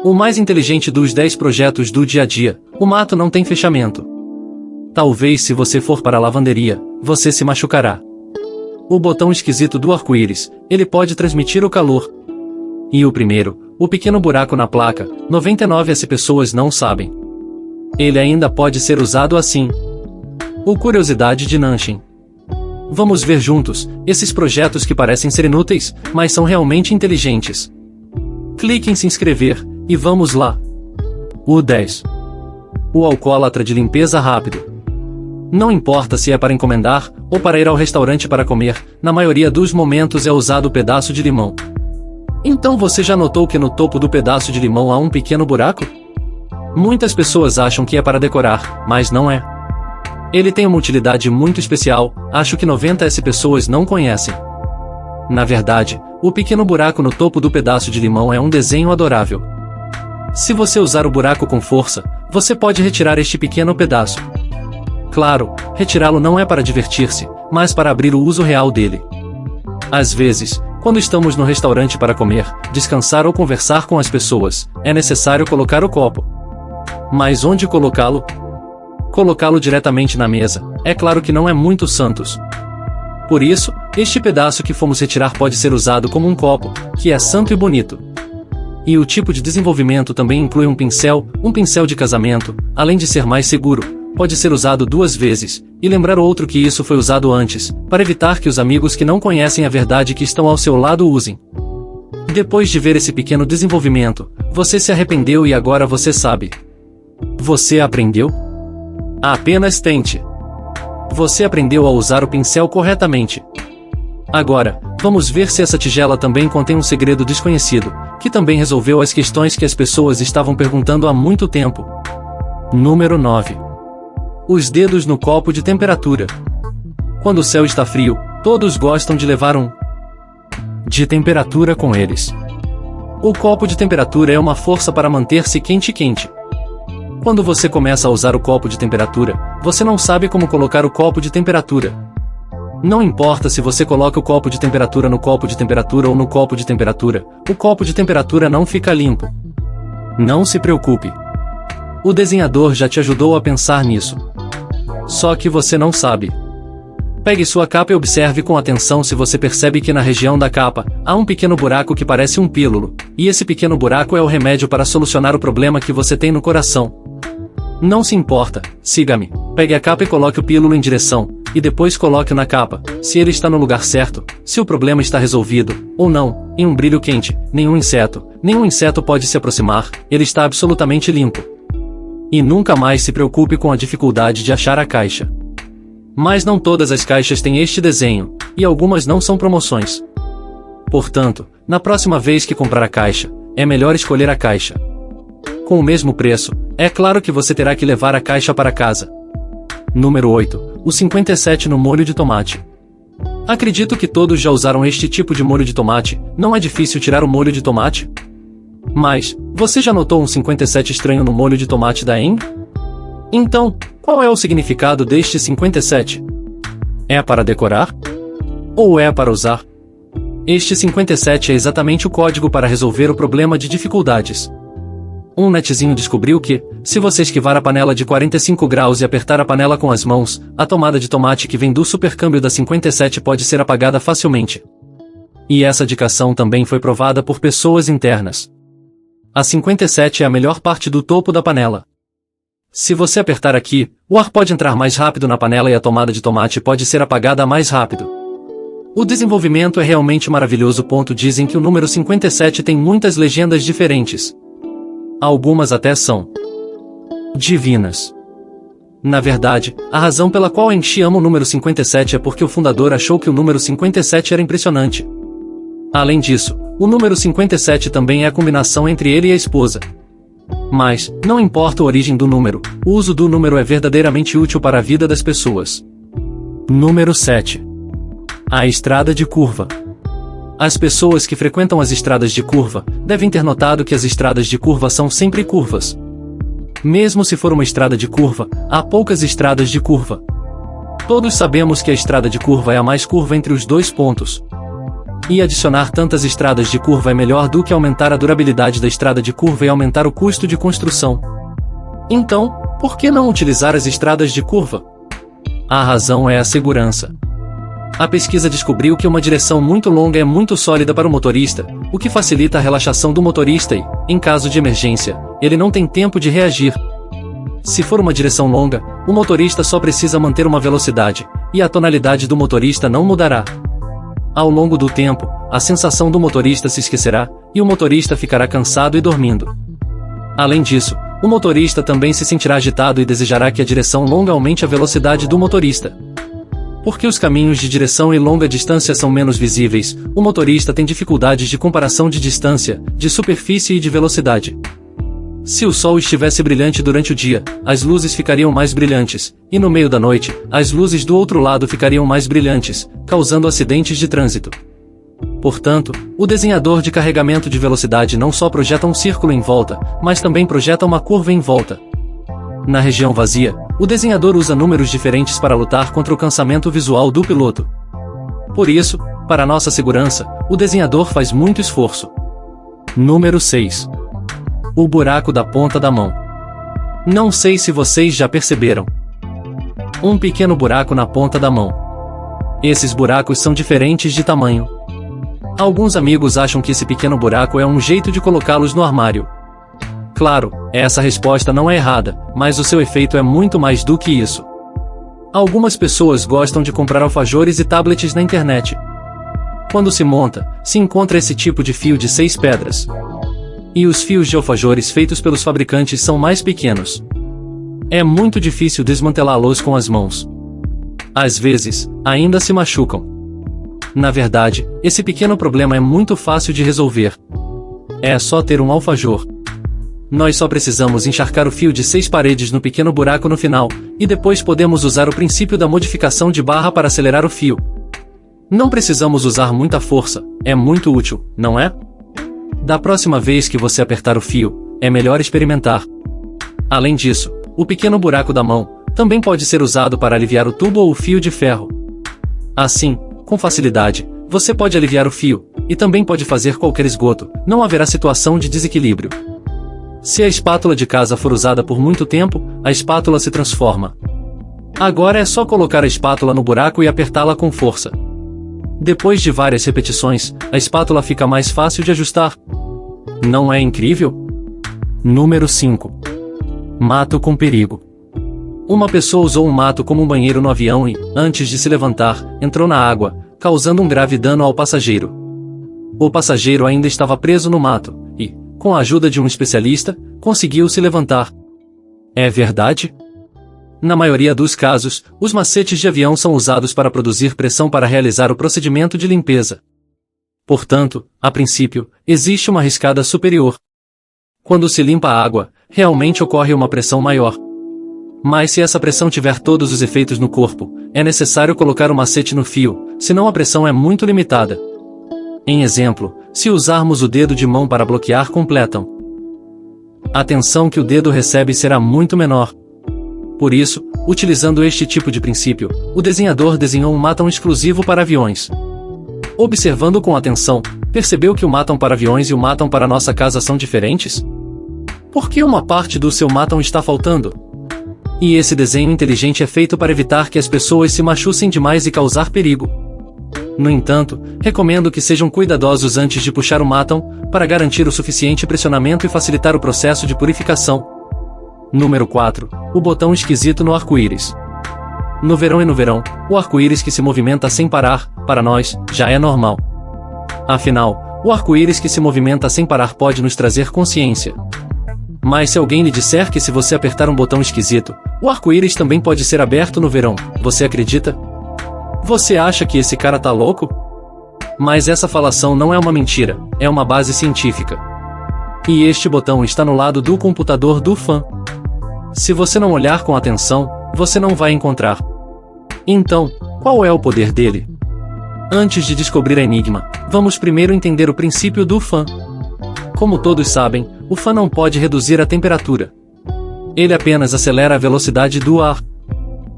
O mais inteligente dos 10 projetos do dia a dia, o mato não tem fechamento. Talvez se você for para a lavanderia, você se machucará. O botão esquisito do arco-íris, ele pode transmitir o calor. E o primeiro, o pequeno buraco na placa, 99 as pessoas não sabem. Ele ainda pode ser usado assim. O curiosidade de Nanshin. Vamos ver juntos, esses projetos que parecem ser inúteis, mas são realmente inteligentes. Clique em se inscrever, e vamos lá. O 10. O alcoólatra de limpeza rápido. Não importa se é para encomendar, ou para ir ao restaurante para comer, na maioria dos momentos é usado o pedaço de limão. Então você já notou que no topo do pedaço de limão há um pequeno buraco? Muitas pessoas acham que é para decorar, mas não é. Ele tem uma utilidade muito especial, acho que 90 pessoas não conhecem. Na verdade, o pequeno buraco no topo do pedaço de limão é um desenho adorável. Se você usar o buraco com força, você pode retirar este pequeno pedaço. Claro, retirá-lo não é para divertir-se, mas para abrir o uso real dele. Às vezes, quando estamos no restaurante para comer, descansar ou conversar com as pessoas, é necessário colocar o copo. Mas onde colocá-lo? Colocá-lo diretamente na mesa, é claro que não é muito santos. Por isso, este pedaço que fomos retirar pode ser usado como um copo, que é santo e bonito. E o tipo de desenvolvimento também inclui um pincel de casamento, além de ser mais seguro. Pode ser usado 2 vezes, e lembrar outro que isso foi usado antes, para evitar que os amigos que não conhecem a verdade que estão ao seu lado usem. Depois de ver esse pequeno desenvolvimento, você se arrependeu e agora você sabe. Você aprendeu? Apenas tente. Você aprendeu a usar o pincel corretamente. Agora, vamos ver se essa tigela também contém um segredo desconhecido, que também resolveu as questões que as pessoas estavam perguntando há muito tempo. Número 9. Os dedos no copo de temperatura. Quando o céu está frio, todos gostam de levar um de temperatura com eles. O copo de temperatura é uma força para manter-se quente. Quando você começa a usar o copo de temperatura, você não sabe como colocar o copo de temperatura. Não importa se você coloca o copo de temperatura no copo de temperatura ou no copo de temperatura, o copo de temperatura não fica limpo. Não se preocupe. O desenhador já te ajudou a pensar nisso. Só que você não sabe. Pegue sua capa e observe com atenção se você percebe que na região da capa, há um pequeno buraco que parece um pílulo, e esse pequeno buraco é o remédio para solucionar o problema que você tem no coração. Não se importa, siga-me, pegue a capa e coloque o pílulo em direção, e depois coloque-o na capa, se ele está no lugar certo, se o problema está resolvido, ou não, em um brilho quente, nenhum inseto pode se aproximar, ele está absolutamente limpo. E nunca mais se preocupe com a dificuldade de achar a caixa. Mas não todas as caixas têm este desenho, e algumas não são promoções. Portanto, na próxima vez que comprar a caixa, é melhor escolher a caixa. Com o mesmo preço, é claro que você terá que levar a caixa para casa. Número 8. O 57 no molho de tomate. Acredito que todos já usaram este tipo de molho de tomate, não é difícil tirar o molho de tomate? Mas, você já notou um 57 estranho no molho de tomate da Aang? Então, qual é o significado deste 57? É para decorar? Ou é para usar? Este 57 é exatamente o código para resolver o problema de dificuldades. Um netzinho descobriu que, se você esquivar a panela de 45 graus e apertar a panela com as mãos, a tomada de tomate que vem do supercâmbio da 57 pode ser apagada facilmente. E essa indicação também foi provada por pessoas internas. A 57 é a melhor parte do topo da panela. Se você apertar aqui, o ar pode entrar mais rápido na panela e a tomada de tomate pode ser apagada mais rápido. O desenvolvimento é realmente maravilhoso. Dizem que o número 57 tem muitas legendas diferentes. Algumas até são divinas. Na verdade, a razão pela qual Enchi ama o número 57 é porque o fundador achou que o número 57 era impressionante. Além disso, o número 57 também é a combinação entre ele e a esposa. Mas, não importa a origem do número, o uso do número é verdadeiramente útil para a vida das pessoas. Número 7. A estrada de curva. As pessoas que frequentam as estradas de curva devem ter notado que as estradas de curva são sempre curvas. Mesmo se for uma estrada de curva, há poucas estradas de curva. Todos sabemos que a estrada de curva é a mais curva entre os dois pontos. E adicionar tantas estradas de curva é melhor do que aumentar a durabilidade da estrada de curva e aumentar o custo de construção. Então, por que não utilizar as estradas de curva? A razão é a segurança. A pesquisa descobriu que uma direção muito longa é muito sólida para o motorista, o que facilita a relaxação do motorista e, em caso de emergência, ele não tem tempo de reagir. Se for uma direção longa, o motorista só precisa manter uma velocidade, e a tonalidade do motorista não mudará. Ao longo do tempo, a sensação do motorista se esquecerá, e o motorista ficará cansado e dormindo. Além disso, o motorista também se sentirá agitado e desejará que a direção longa aumente a velocidade do motorista. Porque os caminhos de direção e longa distância são menos visíveis, o motorista tem dificuldades de comparação de distância, de superfície e de velocidade. Se o sol estivesse brilhante durante o dia, as luzes ficariam mais brilhantes, e no meio da noite, as luzes do outro lado ficariam mais brilhantes, causando acidentes de trânsito. Portanto, o desenhador de carregamento de velocidade não só projeta um círculo em volta, mas também projeta uma curva em volta. Na região vazia, o desenhador usa números diferentes para lutar contra o cansamento visual do piloto. Por isso, para nossa segurança, o desenhador faz muito esforço. Número 6. O buraco da ponta da mão. Não sei se vocês já perceberam. Um pequeno buraco na ponta da mão. Esses buracos são diferentes de tamanho. Alguns amigos acham que esse pequeno buraco é um jeito de colocá-los no armário. Claro, essa resposta não é errada, mas o seu efeito é muito mais do que isso. Algumas pessoas gostam de comprar alfajores e tablets na internet. Quando se monta, se encontra esse tipo de fio de 6 pedras. E os fios de alfajores feitos pelos fabricantes são mais pequenos. É muito difícil desmantelá-los com as mãos. Às vezes, ainda se machucam. Na verdade, esse pequeno problema é muito fácil de resolver. É só ter um alfajor. Nós só precisamos encharcar o fio de 6 paredes no pequeno buraco no final, e depois podemos usar o princípio da modificação de barra para acelerar o fio. Não precisamos usar muita força, é muito útil, não é? Da próxima vez que você apertar o fio, é melhor experimentar. Além disso, o pequeno buraco da mão também pode ser usado para aliviar o tubo ou o fio de ferro. Assim, com facilidade, você pode aliviar o fio, e também pode fazer qualquer esgoto, não haverá situação de desequilíbrio. Se a espátula de casa for usada por muito tempo, a espátula se transforma. Agora é só colocar a espátula no buraco e apertá-la com força. Depois de várias repetições, a espátula fica mais fácil de ajustar. Não é incrível? Número 5. Mato com perigo. Uma pessoa usou um mato como um banheiro no avião e, antes de se levantar, entrou na água, causando um grave dano ao passageiro. O passageiro ainda estava preso no mato, e, com a ajuda de um especialista, conseguiu se levantar. É verdade? Na maioria dos casos, os macetes de avião são usados para produzir pressão para realizar o procedimento de limpeza. Portanto, a princípio, existe uma riscada superior. Quando se limpa a água, realmente ocorre uma pressão maior. Mas se essa pressão tiver todos os efeitos no corpo, é necessário colocar o macete no fio, senão a pressão é muito limitada. Em exemplo, se usarmos o dedo de mão para bloquear completam, a tensão que o dedo recebe será muito menor. Por isso, utilizando este tipo de princípio, o desenhador desenhou um matão exclusivo para aviões. Observando com atenção, percebeu que o matão para aviões e o matão para nossa casa são diferentes? Por que uma parte do seu matão está faltando? E esse desenho inteligente é feito para evitar que as pessoas se machuquem demais e causar perigo. No entanto, recomendo que sejam cuidadosos antes de puxar o matão, para garantir o suficiente pressionamento e facilitar o processo de purificação. Número 4. O botão esquisito no arco-íris. No verão e no verão, o arco-íris que se movimenta sem parar, para nós, já é normal. Afinal, o arco-íris que se movimenta sem parar pode nos trazer consciência. Mas se alguém lhe disser que se você apertar um botão esquisito, o arco-íris também pode ser aberto no verão, você acredita? Você acha que esse cara tá louco? Mas essa falação não é uma mentira, é uma base científica. E este botão está no lado do computador do fã. Se você não olhar com atenção, você não vai encontrar. Então, qual é o poder dele? Antes de descobrir a enigma, vamos primeiro entender o princípio do fã. Como todos sabem, o fã não pode reduzir a temperatura. Ele apenas acelera a velocidade do ar.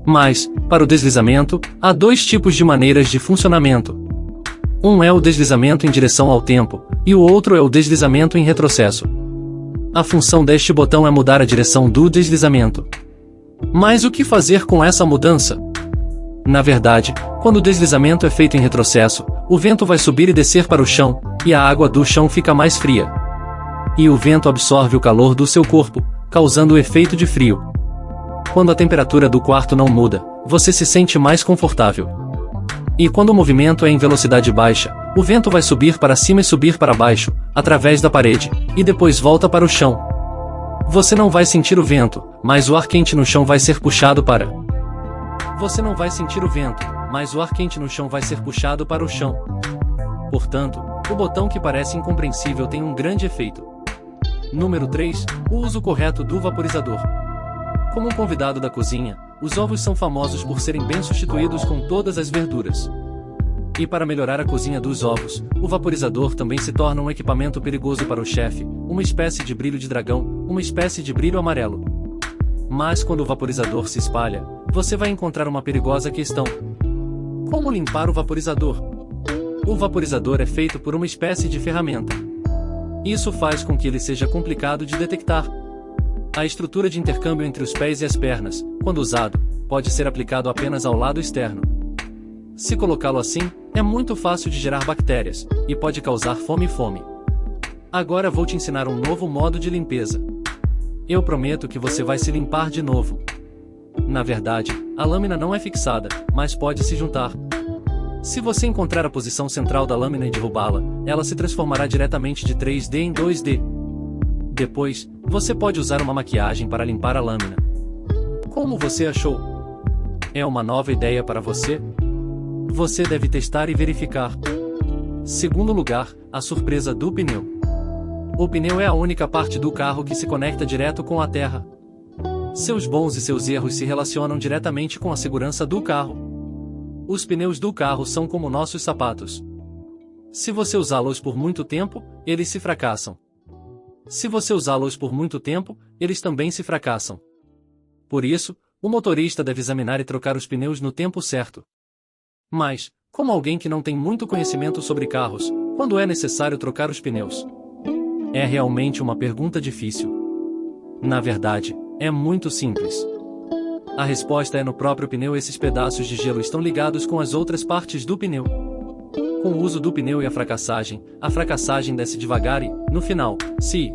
Mas, para o deslizamento, há dois tipos de maneiras de funcionamento. Um é o deslizamento em direção ao tempo, e o outro é o deslizamento em retrocesso. A função deste botão é mudar a direção do deslizamento. Mas o que fazer com essa mudança? Na verdade, quando o deslizamento é feito em retrocesso, o vento vai subir e descer para o chão, e a água do chão fica mais fria. E o vento absorve o calor do seu corpo, causando o efeito de frio. Quando a temperatura do quarto não muda, você se sente mais confortável. E quando o movimento é em velocidade baixa, o vento vai subir para cima e subir para baixo, através da parede, e depois volta para o chão. Você não vai sentir o vento, mas o ar quente no chão vai ser puxado para... Você não vai sentir o vento, mas o ar quente no chão vai ser puxado para o chão. Portanto, o botão que parece incompreensível tem um grande efeito. Número 3. O uso correto do vaporizador. Como um convidado da cozinha, os ovos são famosos por serem bem substituídos com todas as verduras. E para melhorar a cozinha dos ovos, o vaporizador também se torna um equipamento perigoso para o chefe, uma espécie de brilho de dragão, uma espécie de brilho amarelo. Mas quando o vaporizador se espalha, você vai encontrar uma perigosa questão. Como limpar o vaporizador? O vaporizador é feito por uma espécie de ferramenta. Isso faz com que ele seja complicado de detectar. A estrutura de intercâmbio entre os pés e as pernas, quando usado, pode ser aplicado apenas ao lado externo. Se colocá-lo assim, é muito fácil de gerar bactérias, e pode causar fome. Agora vou te ensinar um novo modo de limpeza. Eu prometo que você vai se limpar de novo. Na verdade, a lâmina não é fixada, mas pode se juntar. Se você encontrar a posição central da lâmina e derrubá-la, ela se transformará diretamente de 3D em 2D. Depois, você pode usar uma maquiagem para limpar a lâmina. Como você achou? É uma nova ideia para você? Você deve testar e verificar. Segundo lugar, a surpresa do pneu. O pneu é a única parte do carro que se conecta direto com a terra. Seus bons e seus erros se relacionam diretamente com a segurança do carro. Os pneus do carro são como nossos sapatos. Se você usá-los por muito tempo, eles se fracassam. Se você usá-los por muito tempo, eles também se fracassam. Por isso, o motorista deve examinar e trocar os pneus no tempo certo. Mas, como alguém que não tem muito conhecimento sobre carros, quando é necessário trocar os pneus? É realmente uma pergunta difícil. Na verdade, é muito simples. A resposta é no próprio pneu. Esses pedaços de gelo estão ligados com as outras partes do pneu. Com o uso do pneu e a fracassagem desce devagar e, no final, se